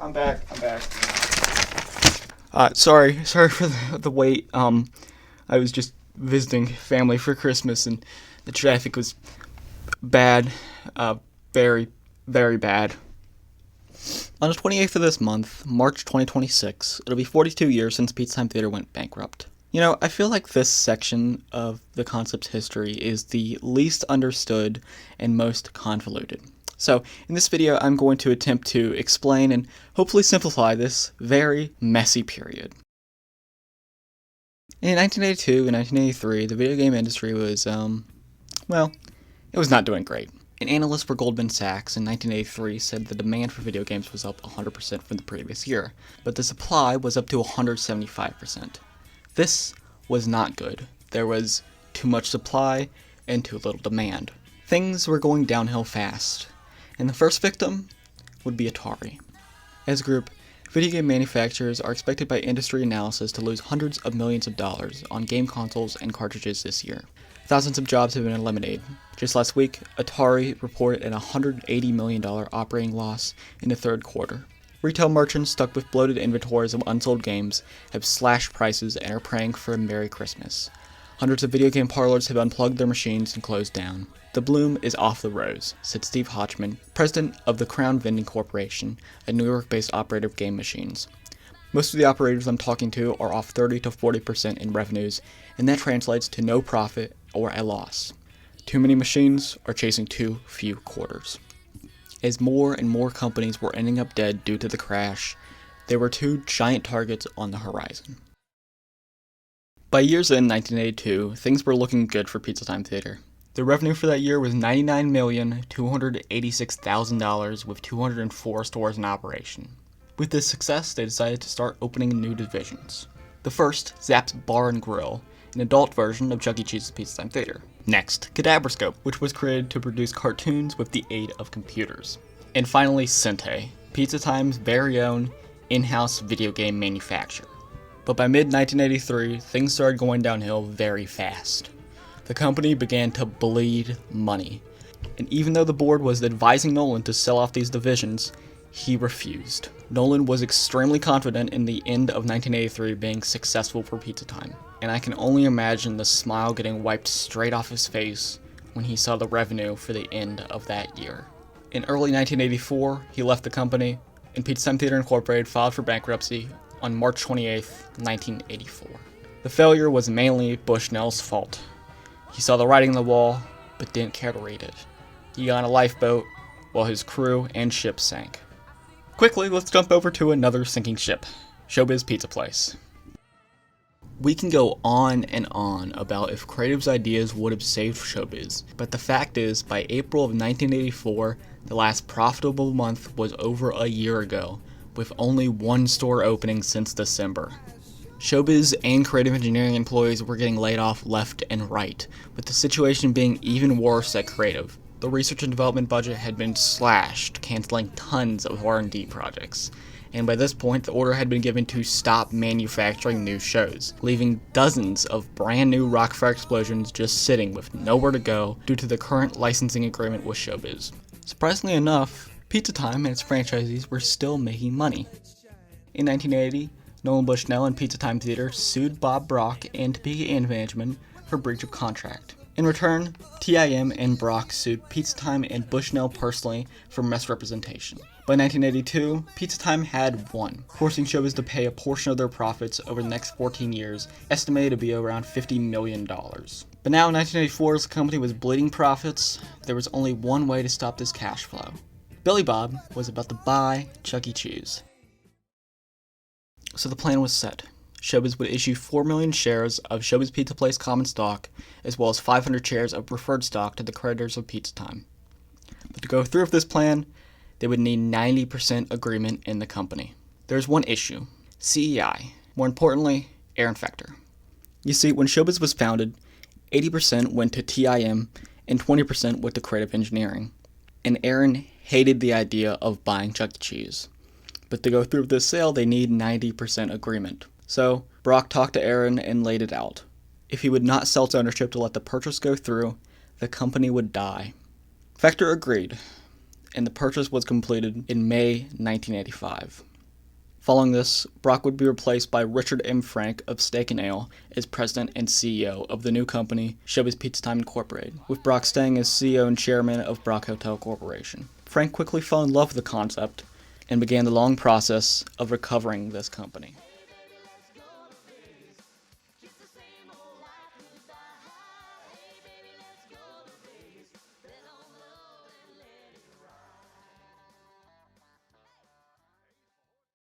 I'm back. Sorry for the wait. I was just visiting family for Christmas, and the traffic was bad. Very, very bad. On the 28th of this month, March 2026, it'll be 42 years since Pizza Time Theater went bankrupt. You know, I feel like this section of the concept's history is the least understood and most convoluted. So, in this video, I'm going to attempt to explain and hopefully simplify this very messy period. In 1982 and 1983, the video game industry was, it was not doing great. An analyst for Goldman Sachs in 1983 said the demand for video games was up 100% from the previous year, but the supply was up to 175%. This was not good. There was too much supply and too little demand. Things were going downhill fast, and the first victim would be Atari. As a group, video game manufacturers are expected by industry analysis to lose hundreds of millions of dollars on game consoles and cartridges this year. Thousands of jobs have been eliminated. Just last week, Atari reported an $180 million operating loss in the third quarter. Retail merchants stuck with bloated inventories of unsold games have slashed prices and are praying for a Merry Christmas. Hundreds of video game parlors have unplugged their machines and closed down. The bloom is off the rose, said Steve Hodgman, president of the Crown Vending Corporation, a New York-based operator of game machines. Most of the operators I'm talking to are off 30 to 40% in revenues, and that translates to no profit or a loss. Too many machines are chasing too few quarters. As more and more companies were ending up dead due to the crash, there were two giant targets on the horizon. By year's end 1982, things were looking good for Pizza Time Theater. The revenue for that year was $99,286,000 with 204 stores in operation. With this success, they decided to start opening new divisions. The first, Zapp's Bar and Grill, an adult version of Chuck E. Cheese's Pizza Time Theater. Next, Cadabroscope, which was created to produce cartoons with the aid of computers. And finally, Sente, Pizza Time's very own in-house video game manufacturer. But by mid-1983, things started going downhill very fast. The company began to bleed money, and even though the board was advising Nolan to sell off these divisions, he refused. Nolan was extremely confident in the end of 1983 being successful for Pizza Time, and I can only imagine the smile getting wiped straight off his face when he saw the revenue for the end of that year. In early 1984, he left the company, and Pizza Time Theater Incorporated filed for bankruptcy on March 28, 1984. The failure was mainly Bushnell's fault. He saw the writing on the wall, but didn't care to read it. He got on a lifeboat while his crew and ship sank. Quickly, let's jump over to another sinking ship, ShowBiz Pizza Place. We can go on and on about if creative's ideas would have saved ShowBiz, but the fact is, by April of 1984, the last profitable month was over a year ago, with only one store opening since December. ShowBiz and creative engineering employees were getting laid off left and right, with the situation being even worse at creative. The research and development budget had been slashed, canceling tons of R&D projects, and by this point the order had been given to stop manufacturing new shows, leaving dozens of brand new Rockfire Explosions just sitting with nowhere to go due to the current licensing agreement with ShowBiz. Surprisingly enough, Pizza Time and its franchisees were still making money. In 1980, Nolan Bushnell and Pizza Time Theater sued Bob Brock and Topeka Inn Management for breach of contract. In return, TIM and Brock sued Pizza Time and Bushnell personally for misrepresentation. By 1982, Pizza Time had won, forcing ShowBiz to pay a portion of their profits over the next 14 years, estimated to be around $50 million. But now in 1984, as the company was bleeding profits, there was only one way to stop this cash flow. Billy Bob was about to buy Chuck E. Cheese. So the plan was set. ShowBiz would issue 4 million shares of ShowBiz Pizza Place common stock, as well as 500 shares of preferred stock to the creditors of Pizza Time. But to go through with this plan, they would need 90% agreement in the company. There's one issue: CEI. More importantly, Aaron Fector. You see, when ShowBiz was founded, 80% went to TIM and 20% went to creative engineering. And Aaron hated the idea of buying Chuck E. Cheese. But to go through with this sale, they need 90% agreement. So, Brock talked to Aaron and laid it out. If he would not sell its ownership to let the purchase go through, the company would die. Fector agreed, and the purchase was completed in May 1985. Following this, Brock would be replaced by Richard M. Frank of Steak and Ale as president and CEO of the new company, ShowBiz Pizza Time Incorporated, with Brock staying as CEO and chairman of Brock Hotel Corporation. Frank quickly fell in love with the concept and began the long process of recovering this company.